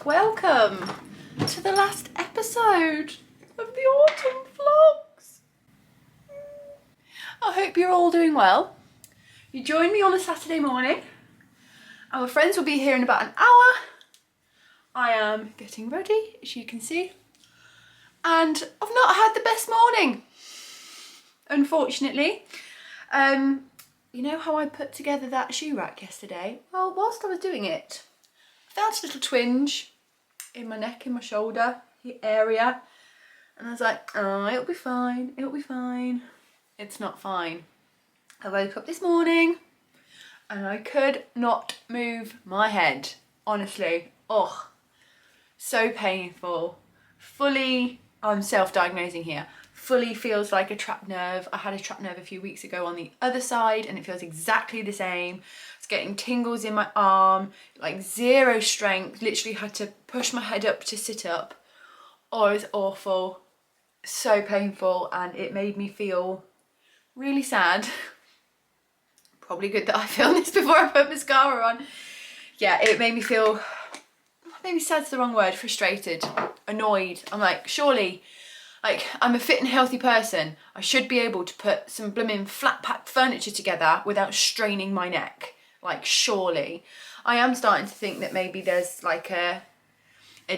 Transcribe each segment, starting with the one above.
welcome to the last episode of the autumn vlogs. I hope you're all doing well. You joined me on a Saturday morning. Our friends will be here in about an hour. I am getting ready, as you can see, and I've not had the best morning, unfortunately. You know how I put together that shoe rack yesterday? Well, whilst I was doing it, I felt a little twinge in my neck, in my shoulder area, and I was like, oh, it'll be fine, it'll be fine. It's not fine. I woke up this morning and I could not move my head, honestly. Ugh, so painful. Fully, I'm self-diagnosing here, fully feels like a trapped nerve. I had a trapped nerve a few weeks ago on the other side and it feels exactly the same. It's getting tingles in my arm, like zero strength, literally had to push my head up to sit up. Oh, it was awful, so painful, and it made me feel really sad. Probably good that I filmed this before I put mascara on. Yeah, it made me feel, maybe sad's the wrong word, frustrated, annoyed. I'm like, surely, like, I'm a fit and healthy person. I should be able to put some blooming flat pack furniture together without straining my neck. Like, surely. I am starting to think that maybe there's like a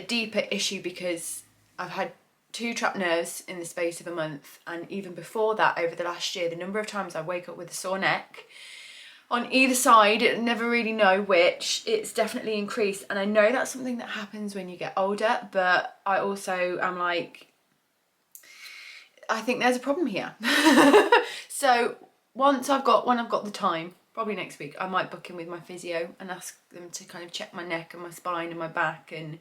deeper issue because I've had 2 trapped nerves in the space of a month, and even before that, over the last year, the number of times I wake up with a sore neck on either side, I never really know which, it's definitely increased. And I know that's something that happens when you get older, but I also am like, I think there's a problem here. So when I've got the time, probably next week, I might book in with my physio and ask them to kind of check my neck and my spine and my back and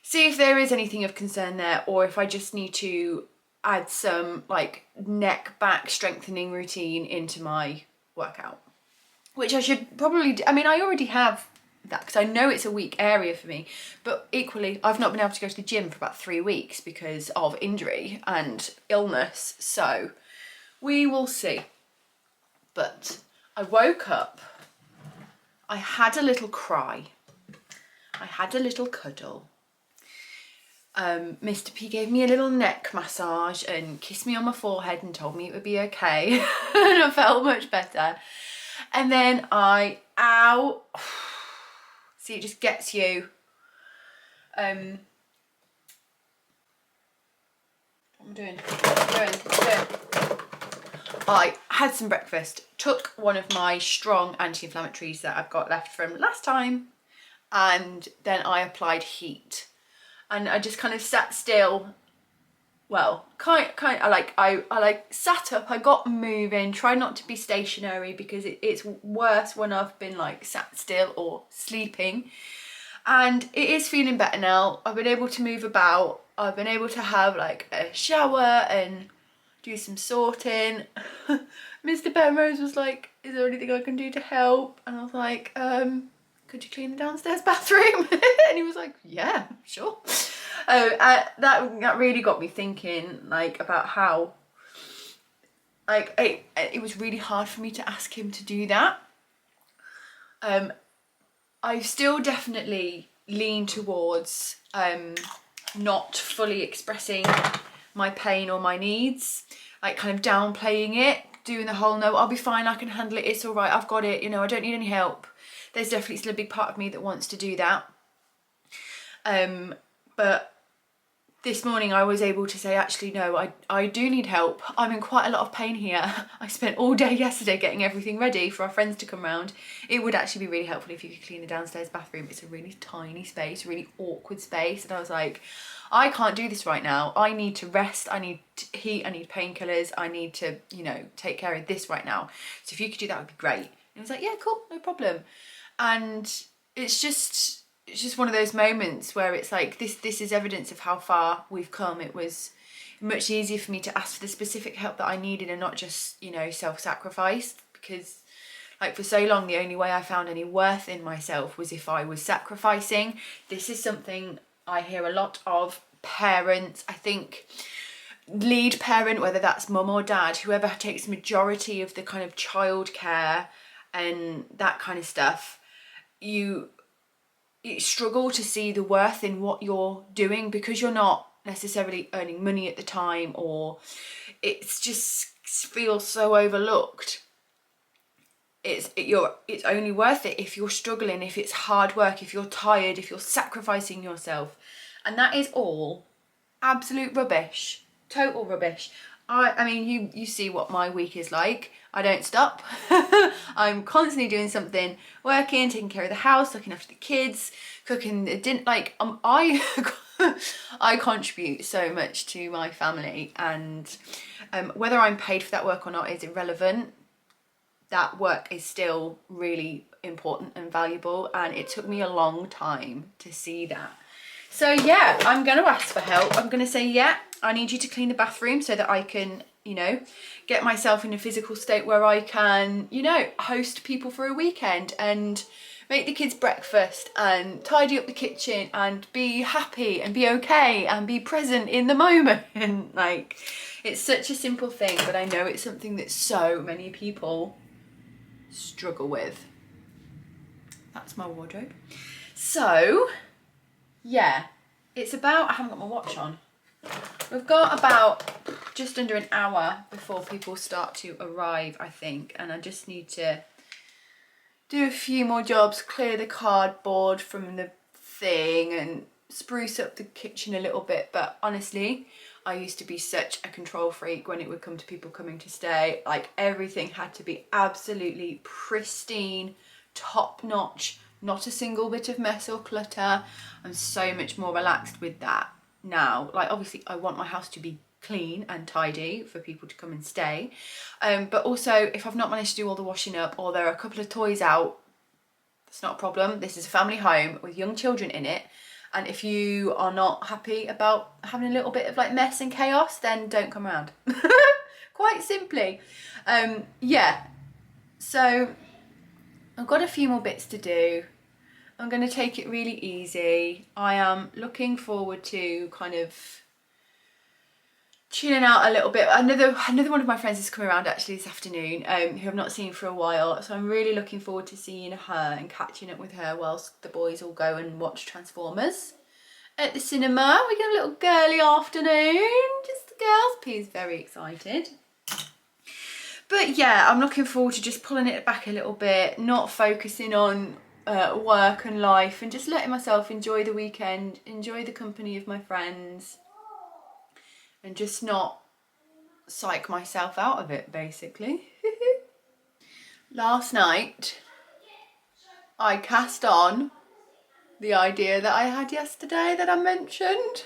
see if there is anything of concern there, or if I just need to add some like neck back strengthening routine into my workout, which I should probably do. I mean, I already have that because I know it's a weak area for me, but equally I've not been able to go to the gym for about 3 weeks because of injury and illness, so we will see. But I woke up, I had a little cry, I had a little cuddle. Mr. P gave me a little neck massage and kissed me on my forehead and told me it would be okay. And I felt much better. And then ow, see, it just gets you. What am I doing? I had some breakfast, took one of my strong anti-inflammatories that I've got left from last time, and then I applied heat. And I just kind of sat still. Well, I sat up, I got moving, tried not to be stationary because it's worse when I've been like sat still or sleeping. And it is feeling better now. I've been able to move about. I've been able to have like a shower and do some sorting. Mr. Penrose was like, is there anything I can do to help? And I was like, could you clean the downstairs bathroom? And he was like, yeah, sure. That really got me thinking, like, about how, like, it was really hard for me to ask him to do that. I still definitely lean towards not fully expressing my pain or my needs, like kind of downplaying it, doing the whole, no, I'll be fine, I can handle it, it's all right, I've got it, you know, I don't need any help. There's definitely still a big part of me that wants to do that. But this morning I was able to say, actually, no, I do need help. I'm in quite a lot of pain here. I spent all day yesterday getting everything ready for our friends to come round. It would actually be really helpful if you could clean the downstairs bathroom. It's a really tiny space, really awkward space. And I was like, I can't do this right now. I need to rest. I need heat. I need painkillers. I need to, you know, take care of this right now. So if you could do that, would be great. And he was like, yeah, cool, no problem. And it's just one of those moments where it's like, this is evidence of how far we've come. It was much easier for me to ask for the specific help that I needed and not just, you know, self-sacrificed, because like for so long the only way I found any worth in myself was if I was sacrificing. This is something I hear a lot of parents, I think, lead parent, whether that's mum or dad, whoever takes the majority of the kind of childcare and that kind of stuff, you struggle to see the worth in what you're doing because you're not necessarily earning money at the time, or it's just feels so overlooked. It's only worth it if you're struggling, if it's hard work, if you're tired, if you're sacrificing yourself. And that is all absolute rubbish, total rubbish. I mean, you see what my week is like. I don't stop. I'm constantly doing something, working, taking care of the house, looking after the kids, cooking dinner. Like I I contribute so much to my family, and whether I'm paid for that work or not is irrelevant. That work is still really important and valuable, and it took me a long time to see that. So yeah, I'm going to ask for help. I'm going to say, yeah, I need you to clean the bathroom so that I can, you know, get myself in a physical state where I can, you know, host people for a weekend and make the kids breakfast and tidy up the kitchen and be happy and be okay and be present in the moment. Like, it's such a simple thing, but I know it's something that so many people struggle with. That's my wardrobe. So yeah, it's about, I haven't got my watch on. We've got about just under an hour before people start to arrive, I think, and I just need to do a few more jobs, clear the cardboard from the thing and spruce up the kitchen a little bit. But honestly, I used to be such a control freak when it would come to people coming to stay. Like, everything had to be absolutely pristine, top notch, not a single bit of mess or clutter. I'm so much more relaxed with that now. Like, obviously I want my house to be clean and tidy for people to come and stay, but also if I've not managed to do all the washing up or there are a couple of toys out, that's not a problem. This is a family home with young children in it, and if you are not happy about having a little bit of like mess and chaos, then don't come around. Quite simply. Yeah, so I've got a few more bits to do. I'm going to take it really easy. I am looking forward to kind of chilling out a little bit. Another one of my friends is coming around actually this afternoon, who I've not seen for a while. So I'm really looking forward to seeing her and catching up with her whilst the boys all go and watch Transformers at the cinema. We get a little girly afternoon, just the girls. P's very excited. But yeah, I'm looking forward to just pulling it back a little bit, not focusing on work and life, and just letting myself enjoy the weekend, enjoy the company of my friends, and just not psych myself out of it, basically. Last night, I cast on the idea that I had yesterday that I mentioned.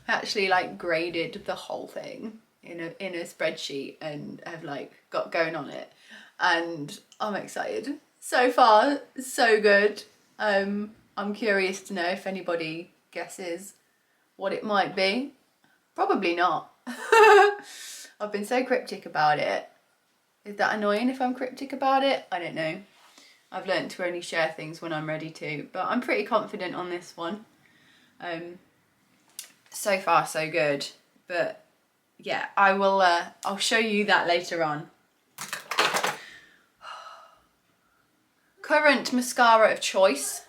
I actually like graded the whole thing in a spreadsheet and have like got going on it, and I'm excited. So far, so good. I'm curious to know if anybody guesses what it might be. Probably not. I've been so cryptic about it. Is that annoying if I'm cryptic about it? I don't know. I've learned to only share things when I'm ready to, but I'm pretty confident on this one. So far, so good. But yeah, I will. I'll show you that later on. Current mascara of choice,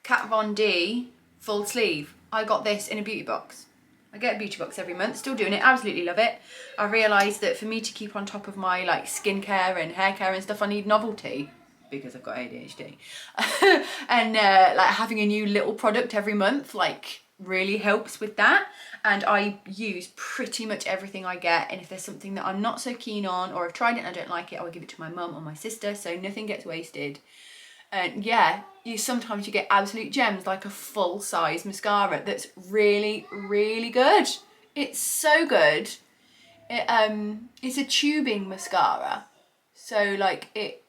Kat Von D full sleeve. I got this in a beauty box. I get a beauty box every month, still doing it, absolutely love it. I realised that for me to keep on top of my like skincare and hair care and stuff, I need novelty because I've got ADHD. And like having a new little product every month like really helps with that. And I use pretty much everything I get, and if there's something that I'm not so keen on or I've tried it and I don't like it, I will give it to my mum or my sister, so nothing gets wasted. And yeah, sometimes you get absolute gems like a full size mascara that's really, really good. It's so good. It's a tubing mascara, so like it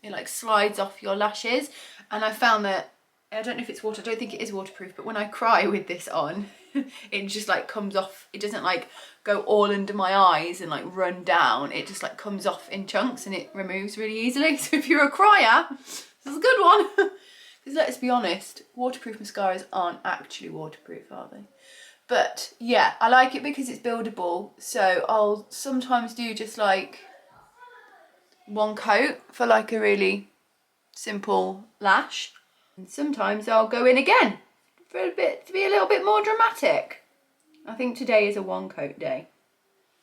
like slides off your lashes, and I found that, I don't know if it's I don't think it is waterproof, but when I cry with this on, it just like comes off. It doesn't like go all under my eyes and like run down. It just like comes off in chunks and it removes really easily. So if you're a crier, this is a good one. Because let's be honest, waterproof mascaras aren't actually waterproof, are they? But yeah, I like it because it's buildable. So I'll sometimes do just like one coat for like a really simple lash. And sometimes I'll go in again for a bit, to be a little bit more dramatic. I think today is a one coat day.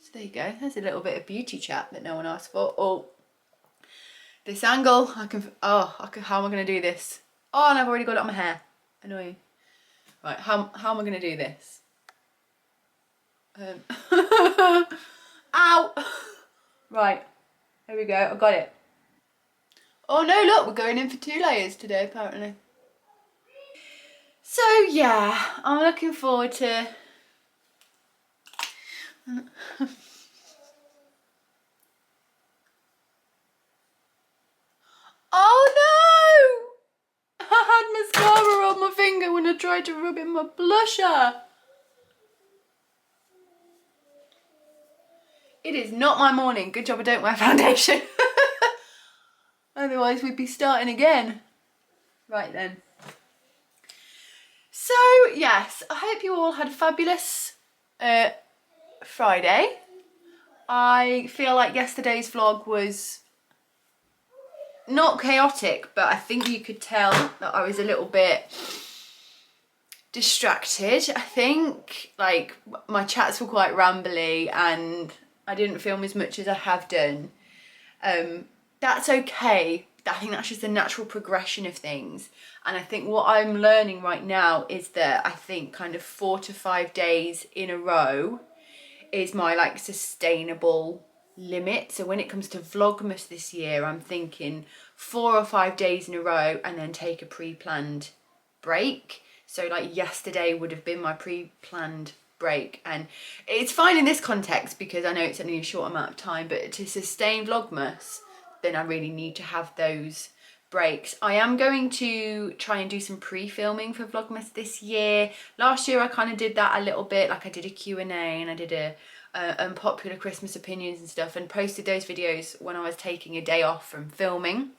So there you go, there's a little bit of beauty chat that no one asked for. Oh, this angle, how am I gonna do this? Oh, and I've already got it on my hair, annoying. Right, how am I gonna do this? Ow! Right, here we go, I got it. Oh no, look, we're going in for 2 layers today, apparently. So yeah, I'm looking forward to... Oh no! I had mascara on my finger when I tried to rub in my blusher. It is not my morning. Good job I don't wear foundation. Otherwise we'd be starting again. Right then. So yes, I hope you all had a fabulous Friday. I feel like yesterday's vlog was not chaotic, but I think you could tell that I was a little bit distracted. I think like my chats were quite rambly and I didn't film as much as I have done. That's okay. I think that's just the natural progression of things. And I think what I'm learning right now is that I think kind of 4 to 5 days in a row is my like sustainable limit. So when it comes to Vlogmas this year, I'm thinking 4 or 5 days in a row and then take a pre-planned break. So like yesterday would have been my pre-planned break, and it's fine in this context because I know it's only a short amount of time, but to sustain Vlogmas, then I really need to have those breaks. I am going to try and do some pre-filming for Vlogmas this year. Last year I kind of did that a little bit, like I did a Q&A and I did a unpopular Christmas opinions and stuff, and posted those videos when I was taking a day off from filming.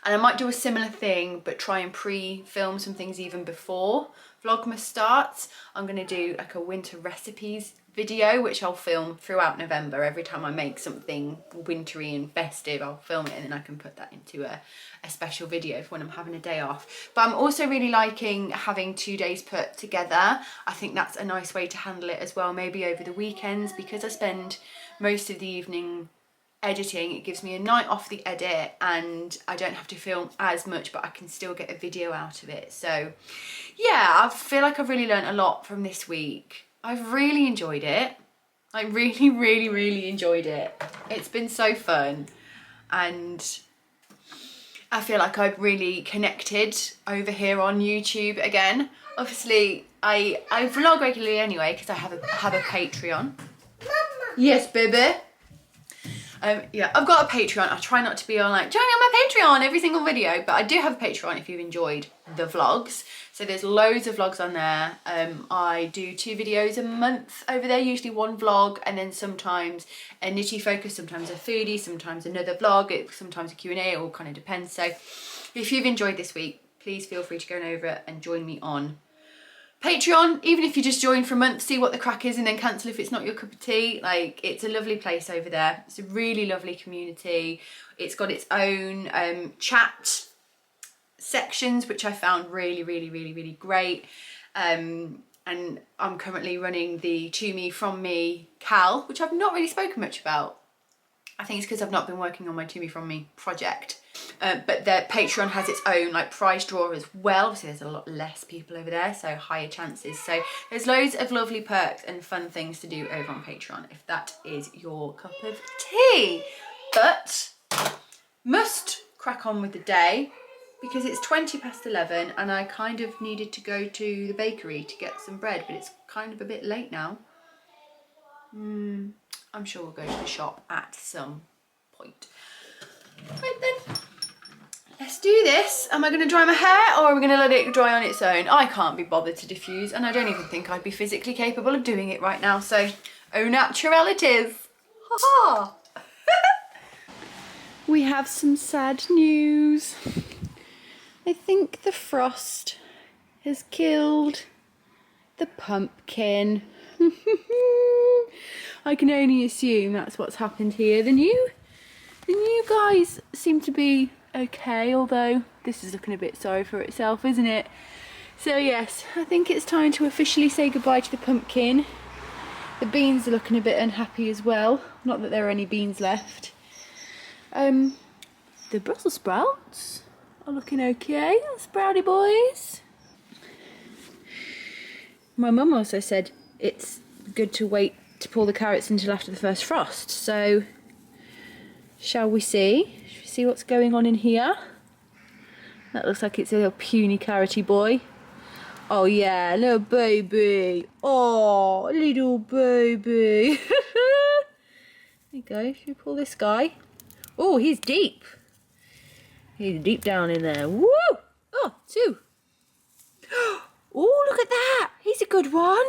And I might do a similar thing, but try and pre-film some things even before Vlogmas starts. I'm going to do like a winter recipes video, which I'll film throughout November. Every time I make something wintry and festive, I'll film it and then I can put that into a special video for when I'm having a day off. But I'm also really liking having 2 days put together. I think that's a nice way to handle it as well, maybe over the weekends, because I spend most of the evening editing. It gives me a night off the edit and I don't have to film as much, but I can still get a video out of it. So yeah, I feel like I've really learned a lot from this week. I've really enjoyed it. I really enjoyed it. It's been so fun, and I feel like I've really connected over here on YouTube again. Obviously I vlog regularly anyway because I have a Patreon. Mama. Yes, baby. Yeah, I've got a Patreon. I try not to be on like, join on my Patreon every single video, but I do have a Patreon if you've enjoyed the vlogs. So there's loads of vlogs on there. I do 2 videos a month over there, usually 1 vlog, and then sometimes a nitty focus, sometimes a foodie, sometimes another vlog, sometimes a Q&A, it all kind of depends. So if you've enjoyed this week, please feel free to go over and join me on Patreon, even if you just join for a month, see what the crack is and then cancel if it's not your cup of tea. Like, it's a lovely place over there. It's a really lovely community. It's got its own chat sections, which I found really great. And I'm currently running the To Me From Me Cal, which I've not really spoken much about. I think it's because I've not been working on my To Me From Me project. But the Patreon has its own like prize draw as well. Obviously there's a lot less people over there, so higher chances. So there's loads of lovely perks and fun things to do over on Patreon if that is your cup of tea. But must crack on with the day because it's 11:20 and I kind of needed to go to the bakery to get some bread, but it's kind of a bit late now. I'm sure we'll go to the shop at some point. Right then, let's do this. Am I going to dry my hair or are we going to let it dry on its own? I can't be bothered to diffuse, and I don't even think I'd be physically capable of doing it right now, so au naturel it is. Ha ha! We have some sad news. I think the frost has killed the pumpkin. I can only assume that's what's happened here. The new guys seem to be okay, although this is looking a bit sorry for itself, isn't it? So yes, I think it's time to officially say goodbye to the pumpkin. The beans are looking a bit unhappy as well. Not that there are any beans left. The Brussels sprouts are looking okay, sprouty boys. My mum also said it's good to wait to pull the carrots until after the first frost. So, shall we see? Shall we see what's going on in here? That looks like it's a little puny carroty boy. Oh yeah, little baby. Oh, little baby. There you go. Should we pull this guy? Oh, he's deep. He's deep down in there. Woo! Oh, 2. Oh, look at that. He's a good one.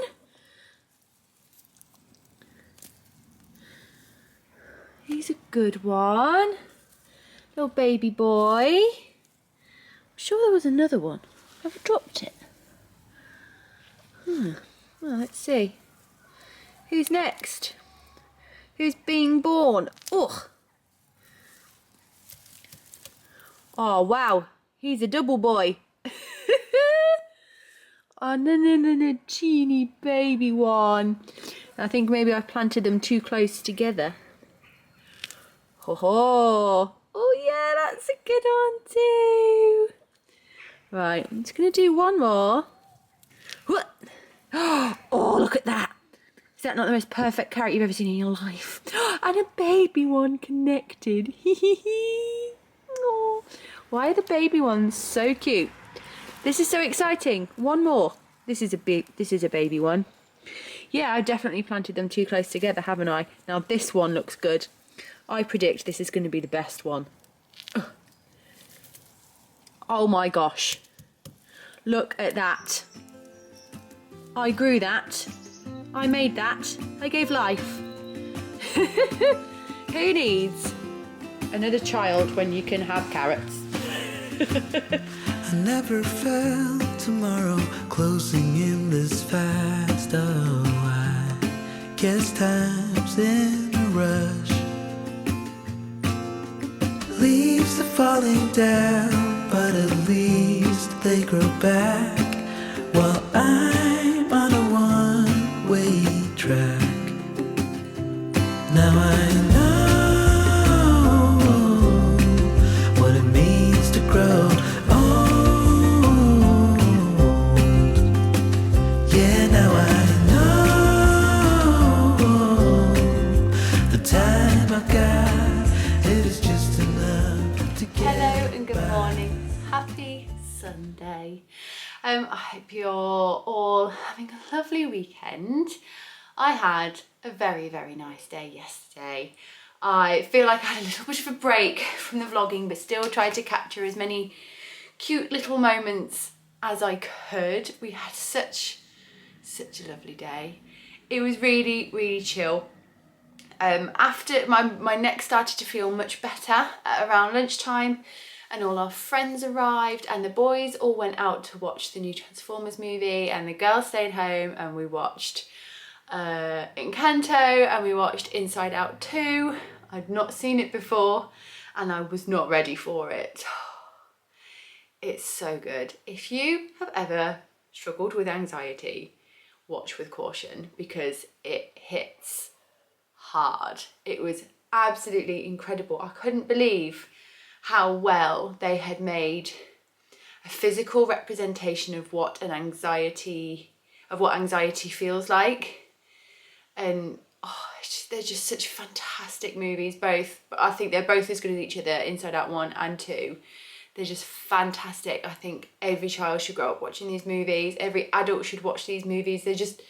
He's a good one. Little baby boy. I'm sure there was another one. Have I dropped it? Well, let's see. Who's next? Who's being born? Ugh. Oh, wow. He's a double boy. Oh, no, teeny baby one. I think maybe I've planted them too close together. Ho ho. Oh, yeah, that's a good one too. Right, I'm just going to do one more. Oh, look at that. Is that not the most perfect carrot you've ever seen in your life? And a baby one connected. Oh, why are the baby ones so cute? This is so exciting. One more. This is a baby one. Yeah, I definitely planted them too close together, haven't I? Now this one looks good. I predict this is going to be the best one. Oh my gosh. Look at that. I grew that. I made that. I gave life. Who needs another child when you can have carrots? I never felt tomorrow closing in this fast. Oh, I guess time's in a rush. Leaves are falling down, but at least they grow back. While I'm on a one-way track. Now I know what it means to grow old. Yeah, now I know the time I got, it is just enough to get. Hello and good morning. Happy Sunday. I hope you're all having a lovely weekend. I had a very, very nice day yesterday. I feel like I had a little bit of a break from the vlogging, but still tried to capture as many cute little moments as I could. We had such a lovely day. It was really, really chill. After my neck started to feel much better at around lunchtime, and all our friends arrived and the boys all went out to watch the new Transformers movie, and the girls stayed home and we watched Encanto and we watched Inside Out 2. I'd not seen it before and I was not ready for it. It's so good. If you have ever struggled with anxiety, watch with caution because it hits hard. It was absolutely incredible. I couldn't believe how well they had made a physical representation of what anxiety feels like. And they're just such fantastic movies, both. But I think they're both as good as each other, Inside Out 1 and 2. They're just fantastic. I think every child should grow up watching these movies. Every adult should watch these movies. They're just...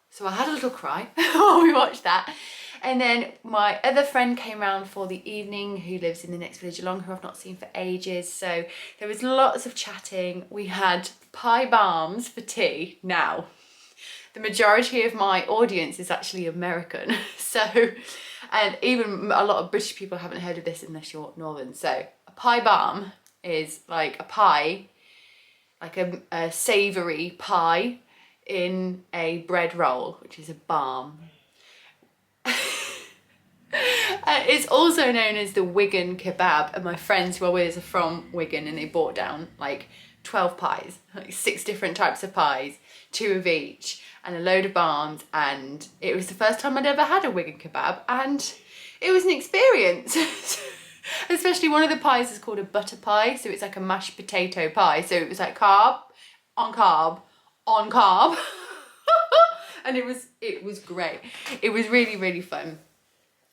So I had a little cry while we watched that. And then my other friend came round for the evening, who lives in the next village along, who I've not seen for ages. So there was lots of chatting. We had pie balms for tea. Now, the majority of my audience is actually American. So, and even a lot of British people haven't heard of this unless you're Northern. So a pie balm is like a pie, like a savoury pie in a bread roll, which is a balm. It's also known as the Wigan kebab, and my friends who are with us are from Wigan, and they brought down like 12 pies, like 6 different types of pies, 2 of each, and a load of balms, and it was the first time I'd ever had a Wigan kebab, and it was an experience. Especially one of the pies is called a butter pie, so it's like a mashed potato pie, so it was like carb on carb on carb. And it was great. It was really, really fun.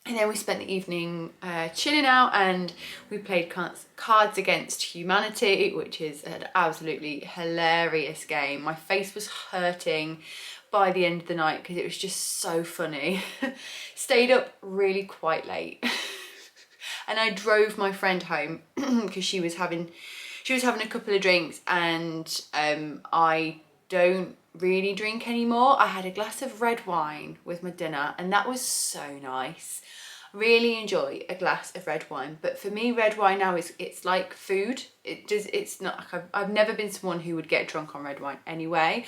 And then we spent the evening chilling out, and we played Cards Against Humanity, which is an absolutely hilarious game. My face was hurting by the end of the night because it was just so funny. Stayed up really quite late. And I drove my friend home because she was having a couple of drinks, and I don't really drink anymore. I had a glass of red wine with my dinner, and that was so nice. Really enjoy a glass of red wine, but for me red wine now it's like food. It's not like I've never been someone who would get drunk on red wine anyway.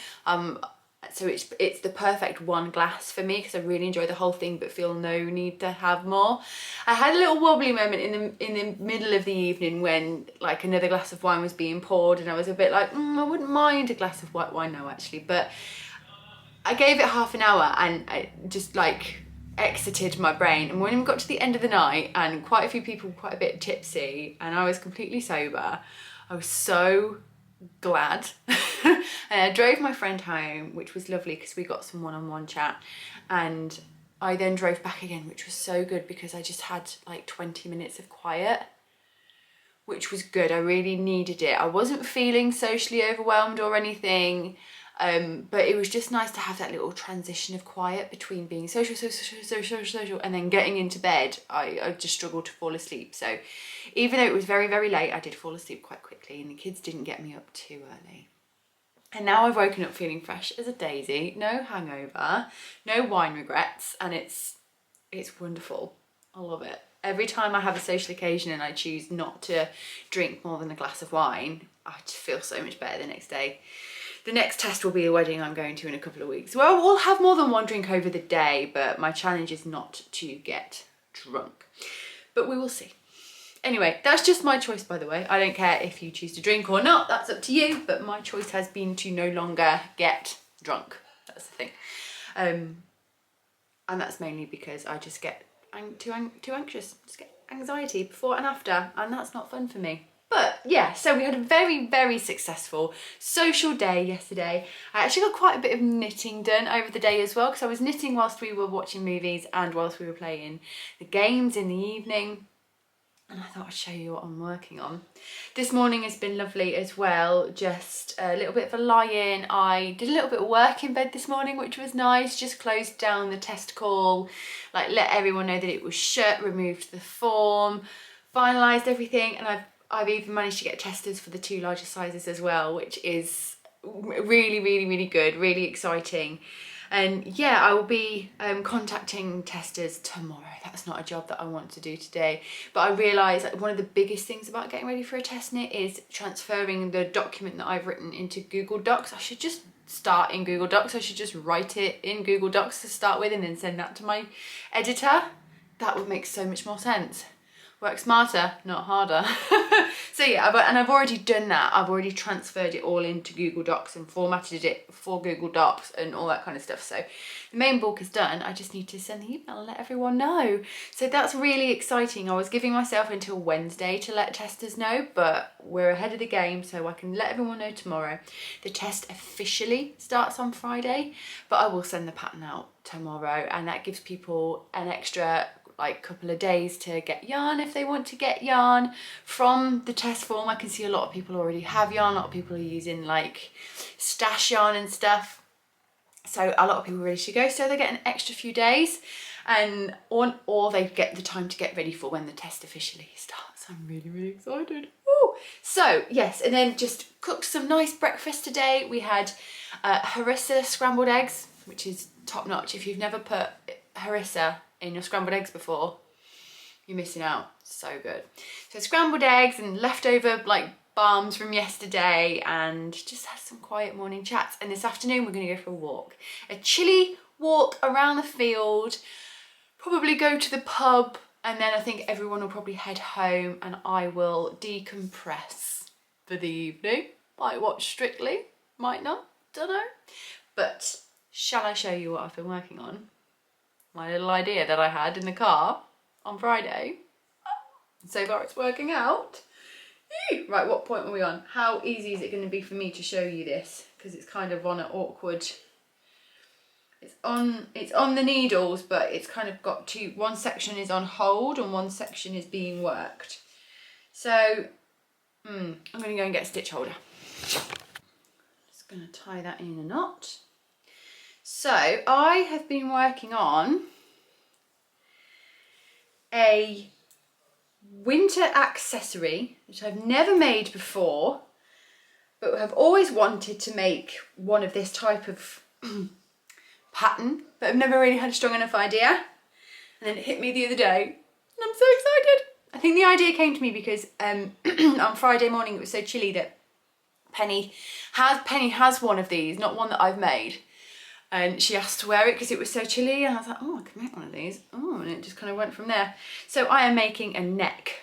So it's the perfect one glass for me because I really enjoy the whole thing but feel no need to have more. I had a little wobbly moment in the middle of the evening when like another glass of wine was being poured, and I was a bit like, I wouldn't mind a glass of white wine now actually, but I gave it half an hour and I just like exited my brain. And when we got to the end of the night and quite a few people were quite a bit tipsy and I was completely sober, I was so glad. And I drove my friend home, which was lovely because we got some one-on-one chat, and I then drove back again, which was so good because I just had like 20 minutes of quiet, which was good. I really needed it. I wasn't feeling socially overwhelmed or anything, but it was just nice to have that little transition of quiet between being social, and then getting into bed. I just struggled to fall asleep. So even though it was very, very late, I did fall asleep quite quickly, and the kids didn't get me up too early. And now I've woken up feeling fresh as a daisy, no hangover, no wine regrets, and it's wonderful. I love it. Every time I have a social occasion and I choose not to drink more than a glass of wine, I just feel so much better the next day. The next test will be a wedding I'm going to in a couple of weeks. Well, we'll have more than one drink over the day, but my challenge is not to get drunk. But we will see. Anyway, that's just my choice, by the way. I don't care if you choose to drink or not, that's up to you, but my choice has been to no longer get drunk. That's the thing. And that's mainly because I just get too anxious. Just get anxiety before and after, and that's not fun for me. But yeah, so we had a very, very successful social day yesterday. I actually got quite a bit of knitting done over the day as well, because I was knitting whilst we were watching movies and whilst we were playing the games in the evening. And I thought I'd show you what I'm working on. This morning has been lovely as well, just a little bit of a lie-in. I did a little bit of work in bed this morning, which was nice. Just closed down the test call, like let everyone know that it was shut, removed the form, finalised everything, and I've even managed to get testers for the 2 larger sizes as well, which is really, really, really good, really exciting. And yeah, I will be contacting testers tomorrow. That's not a job that I want to do today. But I realise that one of the biggest things about getting ready for a test knit is transferring the document that I've written into Google Docs. I should just start in Google Docs. I should just write it in Google Docs to start with and then send that to my editor. That would make so much more sense. Work smarter, not harder. So yeah, I've already done that. I've already transferred it all into Google Docs and formatted it for Google Docs and all that kind of stuff. So the main bulk is done. I just need to send the email and let everyone know. So that's really exciting. I was giving myself until Wednesday to let testers know, but we're ahead of the game, so I can let everyone know tomorrow. The test officially starts on Friday, but I will send the pattern out tomorrow, and that gives people an extra like couple of days to get yarn if they want to get yarn from the test form. I can see a lot of people already have yarn. A lot of people are using like stash yarn and stuff, so a lot of people are ready to go, so they get an extra few days, and or they get the time to get ready for when the test officially starts. I'm really, really excited. Woo! So yes, and then just cooked some nice breakfast today. We had harissa scrambled eggs, which is top notch. If you've never put harissa in your scrambled eggs before, you're missing out. So good. So scrambled eggs and leftover like balms from yesterday, and just had some quiet morning chats. And this afternoon we're going to go for a walk, a chilly walk around the field, probably go to the pub And then I think everyone will probably head home and I will decompress for the evening. Might watch Strictly, might not, don't know. But shall I show you what I've been working on? My little idea that I had in the car on Friday. So far it's working out. Right, what point are we on? How easy is it going to be for me to show you this? Because it's kind of on an awkward... It's on the needles, but it's kind of got two... One section is on hold and one section is being worked. So, I'm going to go and get a stitch holder. Just going to tie that in a knot. So, I have been working on a winter accessory, which I've never made before, but have always wanted to make one of this type of pattern, but I've never really had a strong enough idea. And then it hit me the other day, and I'm so excited. I think the idea came to me because on Friday morning it was so chilly that Penny has one of these, not one that I've made. And she asked to wear it because it was so chilly, and I was like, oh, I could make one of these. Oh, and it just kind of went from there. So I am making a neck.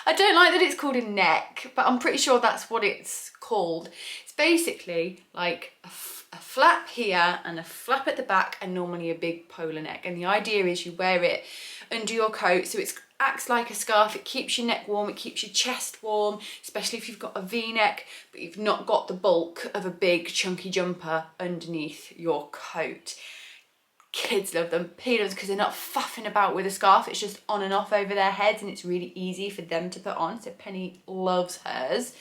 I don't like that it's called a neck, but I'm pretty sure that's what it's called. It's basically like a flap here and a flap at the back and normally a big polar neck. And the idea is you wear it under your coat, so it acts like a scarf. It keeps your neck warm, it keeps your chest warm, especially if you've got a V-neck but you've not got the bulk of a big chunky jumper underneath your coat. Kids love them, pedos, because they're not faffing about with a scarf. It's just on and off over their heads and it's really easy for them to put on. So Penny loves hers.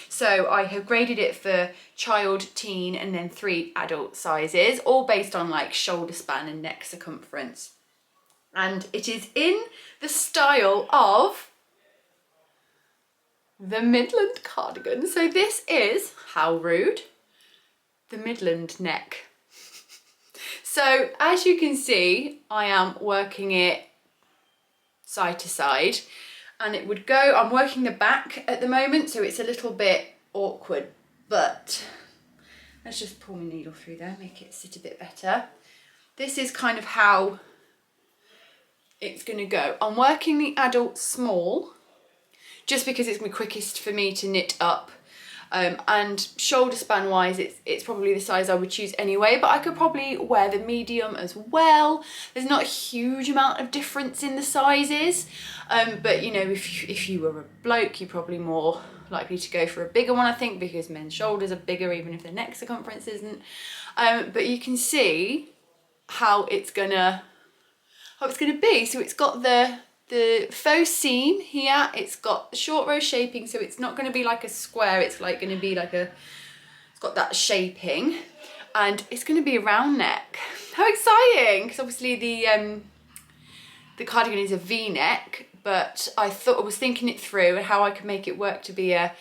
So I have graded it for child, teen, and then 3 adult sizes, all based on like shoulder span and neck circumference. And it is in the style of the Midland cardigan. So this is, how rude, the Midland neck. So as you can see, I am working it side to side, and it would go, I'm working the back at the moment, so it's a little bit awkward, but let's just pull my needle through there, make it sit a bit better. This is kind of how it's gonna go. I'm working the adult small, just because it's the quickest for me to knit up. And shoulder span wise, it's probably the size I would choose anyway, but I could probably wear the medium as well. There's not a huge amount of difference in the sizes, but you know, if you were a bloke, you're probably more likely to go for a bigger one, I think, because men's shoulders are bigger even if their neck circumference isn't. But you can see how it's gonna be. So it's got the faux seam here, it's got the short row shaping, so it's not going to be like a square, it's like going to be like it's got that shaping, and it's going to be a round neck. How exciting! Because obviously the cardigan is a V-neck, but I was thinking it through and how I could make it work to be a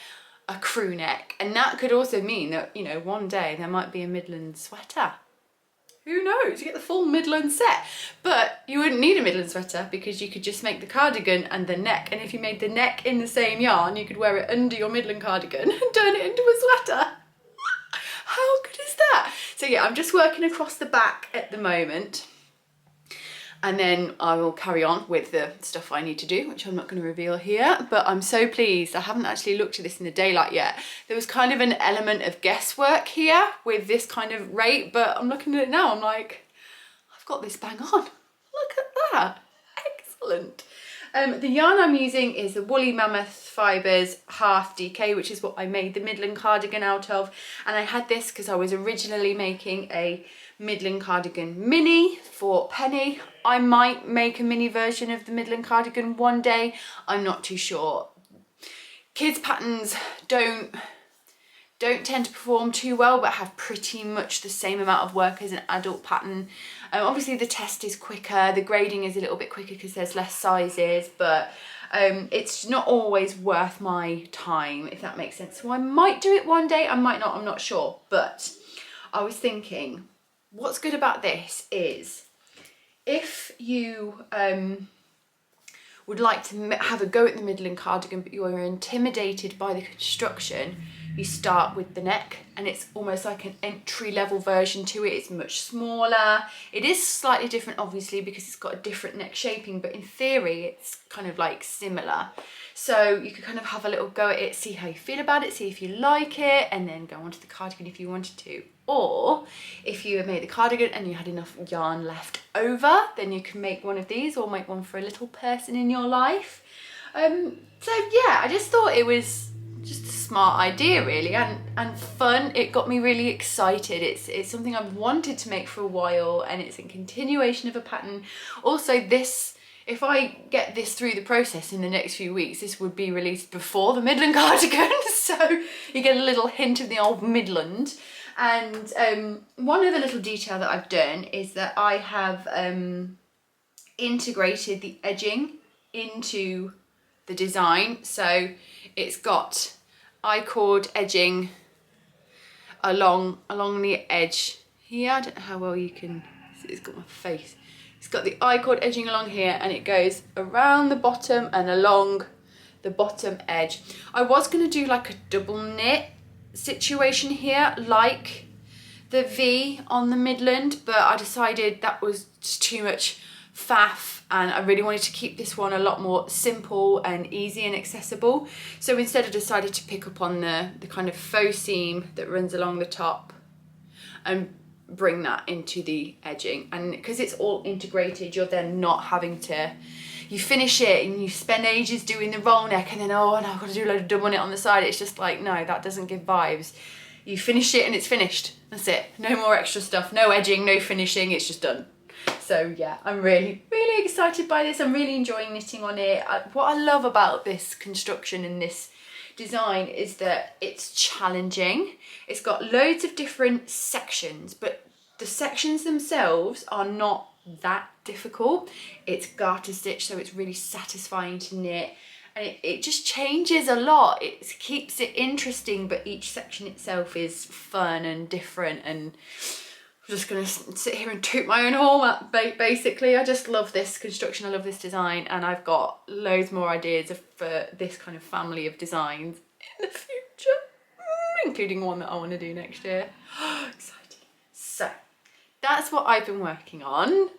crew neck, and that could also mean that, you know, one day there might be a Midland sweater. Who knows? You get the full Midland set. But you wouldn't need a Midland sweater because you could just make the cardigan and the neck. And if you made the neck in the same yarn, you could wear it under your Midland cardigan and turn it into a sweater. How good is that? So yeah, I'm just working across the back at the moment. And then I will carry on with the stuff I need to do, which I'm not going to reveal here. But I'm so pleased. I haven't actually looked at this in the daylight yet. There was kind of an element of guesswork here with this kind of rate, but I'm looking at it now, I'm like, I've got this bang on. Look at that. Excellent. The yarn I'm using is the Woolly Mammoth Fibres half DK, which is what I made the Midland cardigan out of. And I had this because I was originally making a Midland cardigan mini for Penny. I might make a mini version of the Midland cardigan one day, I'm not too sure. Kids patterns don't tend to perform too well, but have pretty much the same amount of work as an adult pattern. Obviously the test is quicker, the grading is a little bit quicker because there's less sizes, but it's not always worth my time, if that makes sense. So I might do it one day, I might not, I'm not sure. But I was thinking, what's good about this is if you would like to have a go at the Midland cardigan, but you're intimidated by the construction, you start with the neck, and it's almost like an entry-level version to it. It's much smaller. It is slightly different, obviously, because it's got a different neck shaping, but in theory, it's kind of like similar. So you could kind of have a little go at it, see how you feel about it, see if you like it, and then go on to the cardigan if you wanted to. Or if you made the cardigan and you had enough yarn left over, then you can make one of these or make one for a little person in your life. So yeah, I just thought it was just a smart idea really, and fun. It got me really excited. It's something I've wanted to make for a while, and it's a continuation of a pattern. Also, this, if I get this through the process in the next few weeks, this would be released before the Midland cardigan, so you get a little hint of the old Midland. And one other little detail that I've done is that I have integrated the edging into the design. So it's got I-cord edging along the edge here. I don't know how well you can see, it's got my face. It's got the I-cord edging along here, and it goes around the bottom and along the bottom edge. I was going to do like a double knit situation here, like the V on the Midland, but I decided that was just too much faff, and I really wanted to keep this one a lot more simple and easy and accessible. So instead I decided to pick up on the kind of faux seam that runs along the top and bring that into the edging. And because it's all integrated, you're then not having to, you finish it and you spend ages doing the roll neck, and then, oh no, I've got to do a load of double knit on the side. It's just like, no, that doesn't give vibes. You finish it and it's finished. That's it. No more extra stuff, no edging, no finishing, it's just done. So yeah, I'm really, really excited by this. I'm really enjoying knitting on it. What I love about this construction and this design is that it's challenging. It's got loads of different sections, but the sections themselves are not that difficult. It's garter stitch, so it's really satisfying to knit, and it just changes a lot. It keeps it interesting, but each section itself is fun and different, and I'm just gonna sit here and toot my own horn. Basically, I just love this construction, I love this design, and I've got loads more ideas for this kind of family of designs in the future, including one that I want to do next year. Exciting. So that's what I've been working on.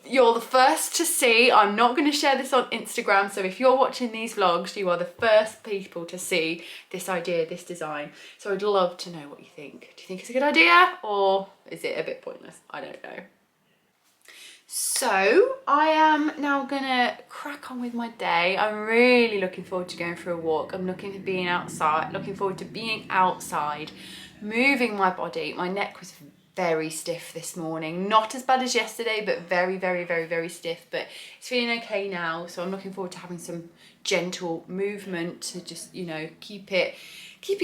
You're the first to see. I'm not going to share this on Instagram, so if you're watching these vlogs, you are the first people to see this idea, this design. So I'd love to know what you think. Do you think it's a good idea, or is it a bit pointless? I don't know. So I am now gonna crack on with my day. I'm really looking forward to going for a walk. I'm looking forward to being outside, moving my body. My neck was very stiff this morning, not as bad as yesterday, but very, very, very, very stiff, but it's feeling okay now. So I'm looking forward to having some gentle movement to just, you know, keep it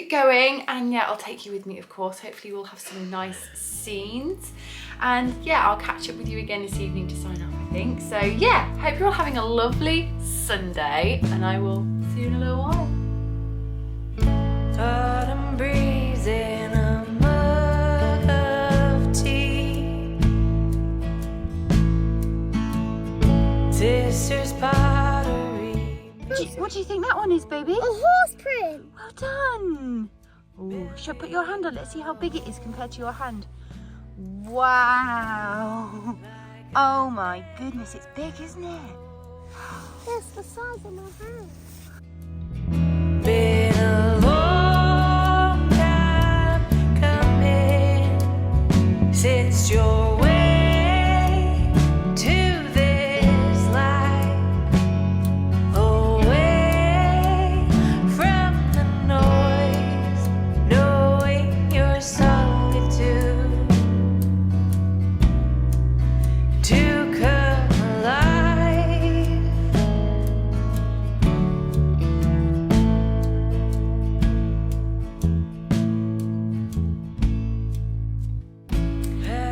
going. And yeah, I'll take you with me, of course. Hopefully we'll have some nice scenes, and yeah, I'll catch up with you again this evening to sign off, I think. So yeah, hope you're all having a lovely Sunday, and I will see you in a little while. Autumn breeze in a mug of tea, sister's pottery. What do you think that one is, baby? A horse print. Well done. Ooh, shall I put your hand on? Let's see how big it is compared to your hand. Wow. Oh my goodness, it's big, isn't it? That's the size of my hand. Been a long time coming since your way to this life, away from the noise, knowing your solitude to come alive.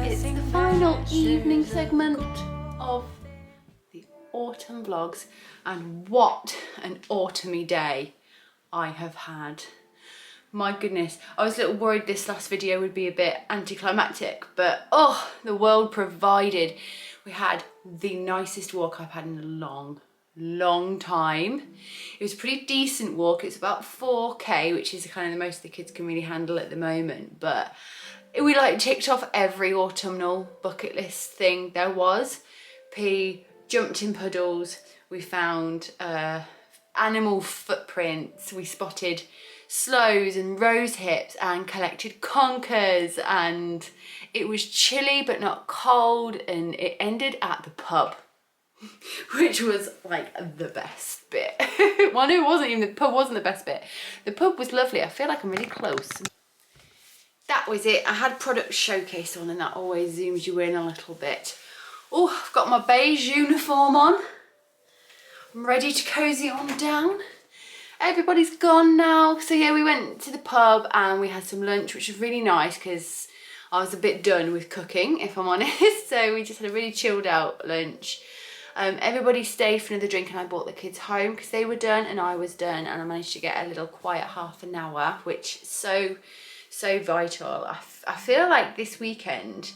It's the final evening segment of the autumn vlogs, and what an autumny day I have had. My goodness, I was a little worried this last video would be a bit anticlimactic, but oh, the world provided. We had the nicest walk I've had in a long, long time. It was a pretty decent walk. It's about 4k, which is kind of the most the kids can really handle at the moment, but we like ticked off every autumnal bucket list thing there was. P jumped in puddles, we found animal footprints, we spotted sloes and rose hips and collected conkers, and it was chilly but not cold, and it ended at the pub, which was like the best bit. Well, no, it wasn't even, the pub wasn't the best bit. The pub was lovely. I feel like I'm really close. That was it. I had product showcase on, and that always zooms you in a little bit. Oh, I've got my beige uniform on. I'm ready to cozy on down. Everybody's gone now. So yeah, we went to the pub and we had some lunch, which was really nice because I was a bit done with cooking, if I'm honest. So we just had a really chilled out lunch. Everybody stayed for another drink, and I brought the kids home because they were done and I was done, and I managed to get a little quiet half an hour, which is so vital. I feel like this weekend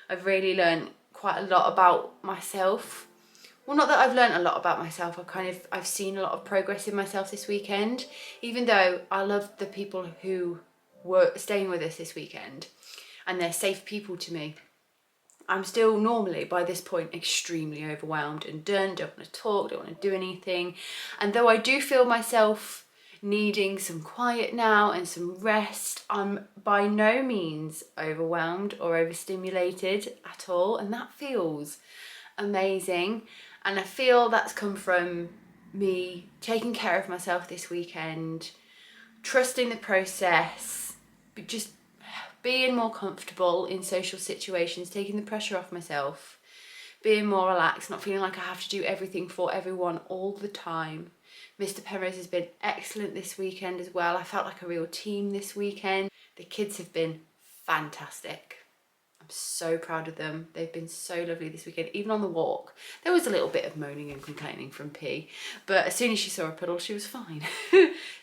I've really learned quite a lot about myself. Well, not that I've learned a lot about myself, I've seen a lot of progress in myself this weekend, even though I love the people who were staying with us this weekend and they're safe people to me. I'm still normally, by this point, extremely overwhelmed and done, don't want to talk, don't want to do anything. And though I do feel myself needing some quiet now and some rest, I'm by no means overwhelmed or overstimulated at all. And that feels amazing. And I feel that's come from me taking care of myself this weekend, trusting the process, but just being more comfortable in social situations, taking the pressure off myself, being more relaxed, not feeling like I have to do everything for everyone all the time. Mr. Penrose has been excellent this weekend as well. I felt like a real team this weekend. The kids have been fantastic. I'm so proud of them. They've been so lovely this weekend. Even on the walk, there was a little bit of moaning and complaining from P, but as soon as she saw a puddle, she was fine.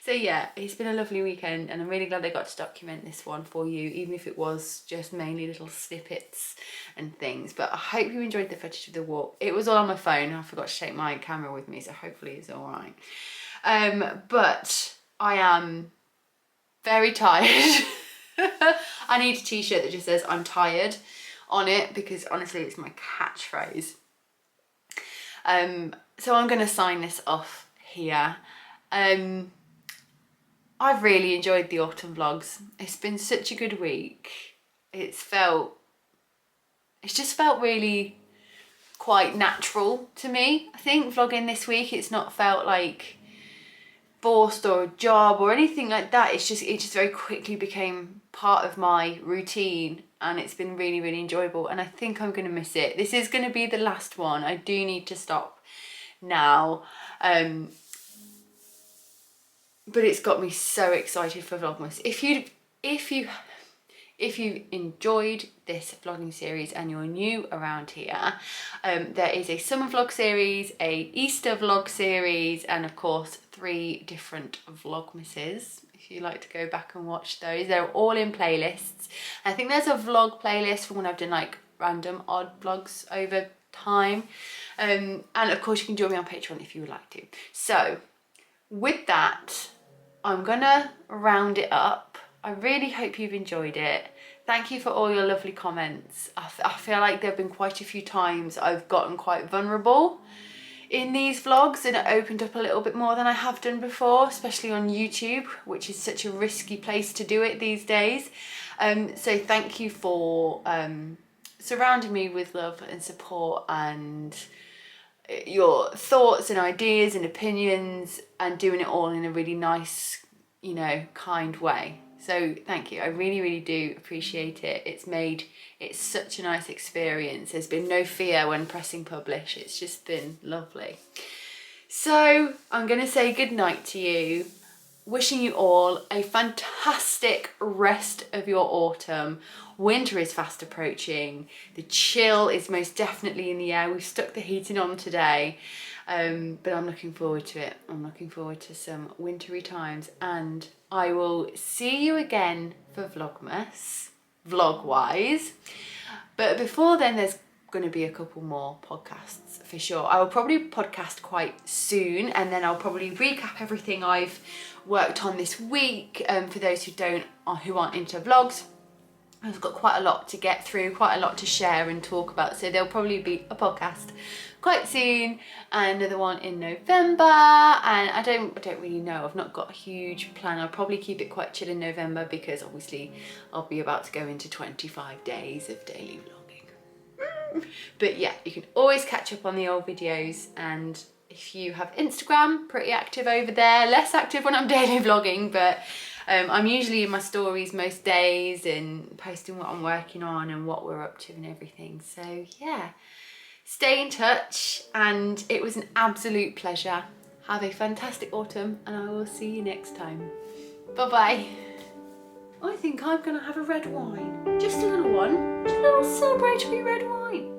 So yeah, it's been a lovely weekend, and I'm really glad I got to document this one for you, even if it was just mainly little snippets and things. But I hope you enjoyed the footage of the walk. It was all on my phone. I forgot to take my camera with me, so hopefully it's all right. But I am very tired. I need a t-shirt that just says I'm tired on it, because honestly it's my catchphrase. So I'm gonna sign this off here. I've really enjoyed the autumn vlogs. It's been such a good week. It's just felt really quite natural to me. I think vlogging this week, it's not felt like forced or a job or anything like that. It just very quickly became part of my routine, and it's been really, really enjoyable, and I think I'm gonna miss it. This is gonna be the last one. I do need to stop now, but it's got me so excited for Vlogmas. If you enjoyed this vlogging series and you're new around here, there is a summer vlog series, a Easter vlog series, and of course 3 different Vlogmases. If you like to go back and watch those, they're all in playlists. I think there's a vlog playlist for when I've done like random odd vlogs over time, and of course you can join me on Patreon if you would like to. So with that, I'm gonna round it up. I really hope you've enjoyed it. Thank you for all your lovely comments. I feel like there have been quite a few times I've gotten quite vulnerable in these vlogs, and it opened up a little bit more than I have done before, especially on YouTube, which is such a risky place to do it these days. So thank you for surrounding me with love and support, and your thoughts and ideas and opinions, and doing it all in a really nice, you know, kind way. So thank you. I really, really do appreciate it. It's made it such a nice experience. There's been no fear when pressing publish. It's just been lovely. So I'm going to say good night to you. Wishing you all a fantastic rest of your autumn. Winter is fast approaching. The chill is most definitely in the air. We've stuck the heating on today, but I'm looking forward to it. I'm looking forward to some wintry times, and I will see you again for Vlogmas, vlog-wise. But before then, there's going to be a couple more podcasts for sure. I will probably podcast quite soon, and then I'll probably recap everything I've worked on this week. For those who aren't into vlogs, I've got quite a lot to get through, quite a lot to share and talk about, so there'll probably be a podcast quite soon, and another one in November, and I don't really know. I've not got a huge plan. I'll probably keep it quite chill in November because obviously I'll be about to go into 25 days of daily vlogging. But yeah, you can always catch up on the old videos, and if you have Instagram, pretty active over there. Less active when I'm daily vlogging, but I'm usually in my stories most days and posting what I'm working on and what we're up to and everything. So yeah, stay in touch, and it was an absolute pleasure. Have a fantastic autumn, and I will see you next time. Bye bye. I think I'm gonna have a red wine. Just a little one. Just a little celebratory red wine.